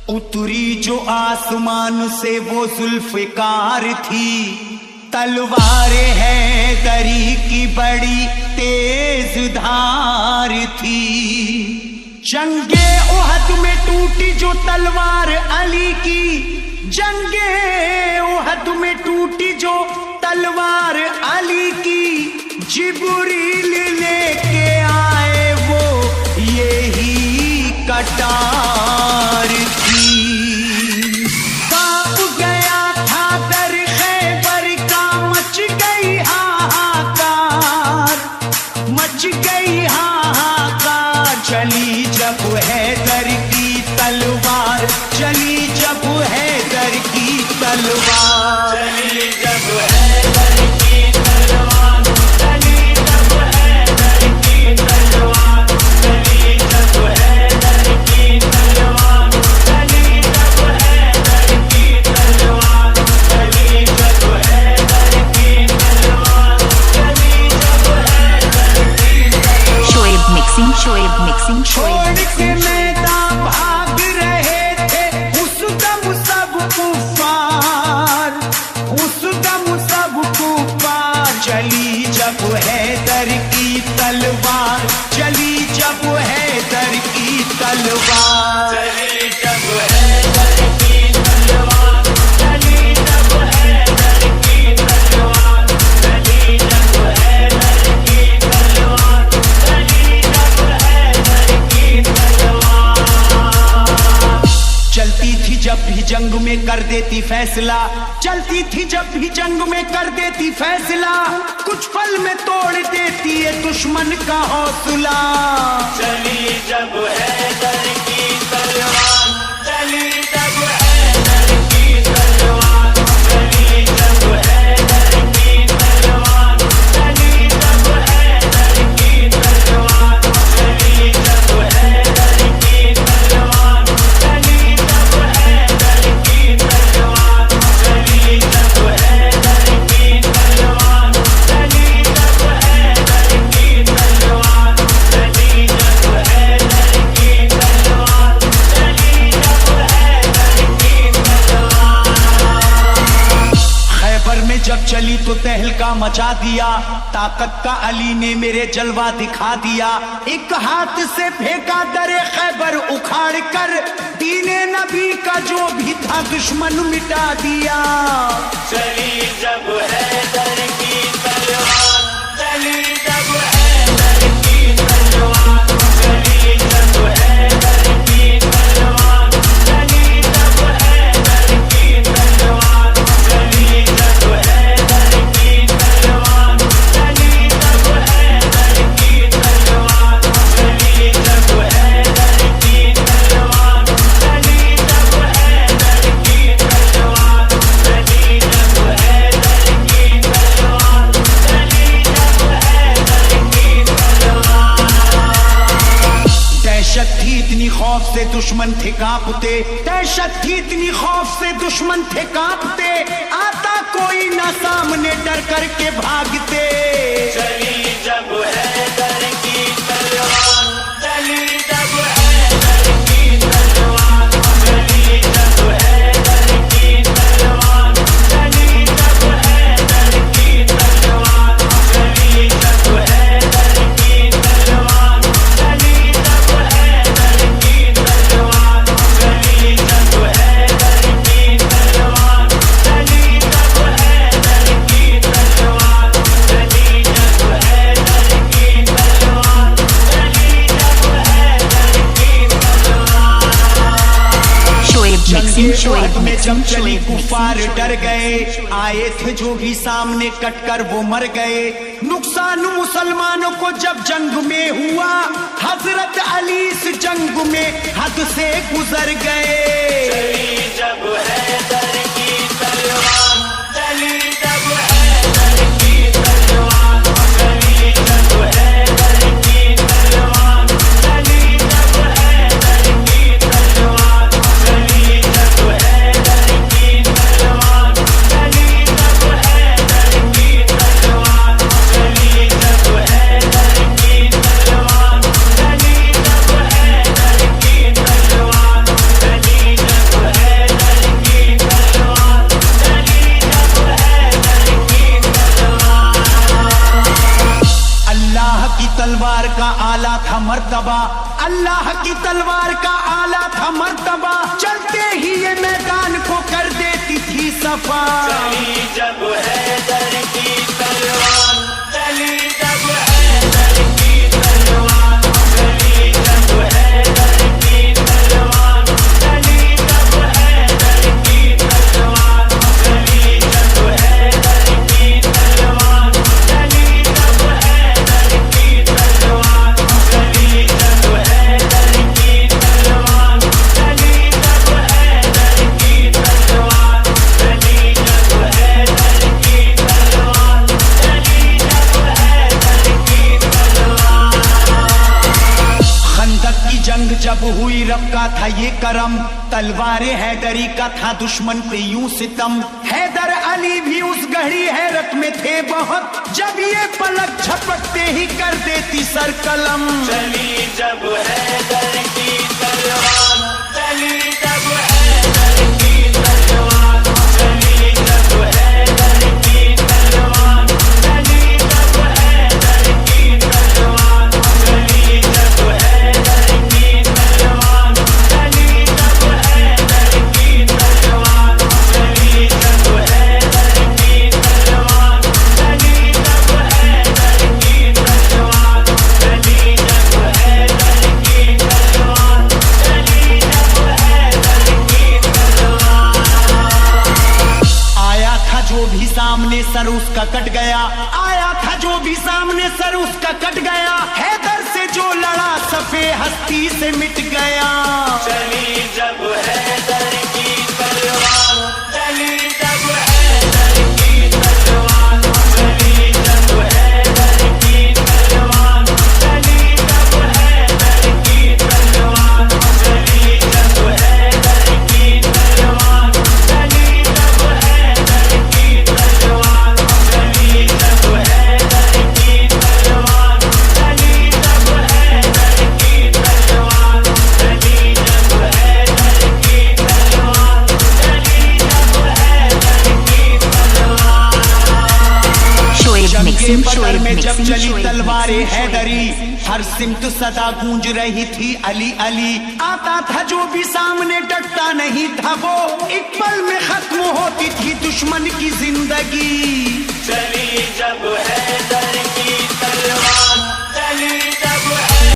उतरी जो आसमान से वो जुल्फ़िकार थी, तलवार है दरी की बड़ी तेज धार थी। जंगे उहद में टूटी जो तलवार अली की, जंगे उहद में टूटी जो तलवार अली की, जिब्रील लेके आए वो यही कटार थी। कांप गया था दर खैबर का, मच गई हाहाकार, मच गई हाहाकार। चली जब हैदर की तलवार, चली जब हैदर की तलवार, चली जब हैदर की तलवार, चली जब हैदर की तलवार, चली जब हैदर की तलवार, चली जब हैदर की तलवार, चली जब हैदर की तलवार, चली जब हैदर की तलवार। शोएब मिक्सिंग, शोएब मिक्सिंग, छोड़ के मैदान भाग रहे थे उस दम सब कुफार, उस दम सब कुफार। चली जब हैदर की तलवार, चली जब हैदर की तलवार, चली जब हैदर की तलवार, चली जब हैदर की तलवार, चली जब हैदर की तलवार, चली जब हैदर की तलवार। चलती थी जब भी जंग में कर देती फैसला, चलती थी जब भी जंग में कर देती फैसला। कुछ पल में तोड़ देती है दुश्मन का हौसला। चली जब हैदर की तलवार, चली जब हैदर की तलवार, चली जब हैदर की तलवार, चली जब हैदर की तलवार, चली जब हैदर की तलवार, चली जब हैदर की तलवार, चली जब हैदर की तलवार, चली जब हैदर की तलवार, चली जब हैदर की तलवार, चली जब हैदर की तलवार। खैबर में जब चली तो तहलका मचा दिया, ताकत का अली ने मेरे जलवा दिखा दिया। एक हाथ से फेंका दरे खैबर उखाड़ कर, दीने नबी का जो भी था दुश्मन मिटा दिया। चली जब हैदर की तलवार, चली जब हैदर की तलवार, चली जब हैदर की तलवार, चली जब हैदर की तलवार, चली जब हैदर की तलवार, चली जब हैदर की तलवार, चली जब हैदर की तलवार, चली जब हैदर की तलवार, चली जब हैदर की तलवार, चली जब हैदर की तलवार। दहशत थी इतनी खौफ से दुश्मन थे कांपते, दहशत थी इतनी खौफ से दुश्मन थे कांपते। आता कोई ना सामने डर करके भागते। चली जब हैदर की तलवार, चली जब हैदर की तलवार, चली जब हैदर की तलवार, चली जब हैदर की तलवार, चली जब हैदर की तलवार, चली जब हैदर की तलवार, चली जब हैदर की तलवार, चली जब हैदर की तलवार, चली जब हैदर की तलवार, चली जब हैदर की तलवार। शोएब मिक्सिंग, जंगे शोएब उहद में मिक्सिंग, जब चली शोएब कुफार मिक्सिंग। डर गए, आए थे जो भी सामने कटकर वो मर गए। नुकसान मुसलमानों को जब जंग में हुआ, हजरत अली इस जंग में हद से गुजर गए। चली जब हैदर की तलवार, चली जब हैदर की तलवार, चली जब हैदर की तलवार, चली जब हैदर की तलवार, चली जब हैदर की तलवार, चली जब हैदर की तलवार, चली जब हैदर की तलवार। तलवार का आला था मर्तबा, अल्लाह की तलवार का आला था मर्तबा, चलते ही ये मैदान को कर देती थी सफा। चली जब हैदर की तलवार, चली जब हैदर की तलवार, चली जब हैदर की तलवार, चली जब हैदर की तलवार, चली जब हैदर की तलवार, चली जब हैदर की तलवार, चली जब हैदर की तलवार, चली जब हैदर की तलवार, चली जब हैदर की तलवार, चली जब हैदर की तलवार। खंदक की जंग जब हुई रब का था ये करम, तलवार हैदरी का था दुश्मन पे यूं सितम। हैदर अली भी उस गहरी हैरत में थे बहुत, जब ये पलक झपकते ही कर देती सर कलम। चली जब हैदर की तलवार, चली जब हैदर की तलवार, चली जब हैदर की तलवार, चली जब हैदर की तलवार, चली जब हैदर की तलवार, चली जब हैदर की तलवार, चली जब हैदर की तलवार, चली जब हैदर की तलवार, चली जब हैदर की तलवार, चली जब हैदर की तलवार। आया था जो भी सामने सर उसका कट गया, आया था जो भी सामने सर उसका कट गया, हैदर से जो लड़ा सफे हस्ती से मिट गया। चली जब हैदर की तलवार, चली जब हैदर की तलवार, चली जब हैदर की तलवार, चली जब हैदर की तलवार, चली जब हैदर की तलवार, चली जब हैदर की तलवार, चली जब हैदर की तलवार, चली जब हैदर की तलवार, चली जब हैदर की तलवार, चली जब हैदर की तलवार। शोएब जंगे मिक्सिंग, बदर शोएब में जब मिक्सिंग, चली शोएब तलवारे मिक्सिंग, हैदरी, शोएब मिक्सिंग। हर सिमत सदा गूंज रही थी अली अली। आता था जो भी सामने डटता नहीं था वो, एक पल में खत्म होती थी दुश्मन की जिंदगी। चली जब हैदर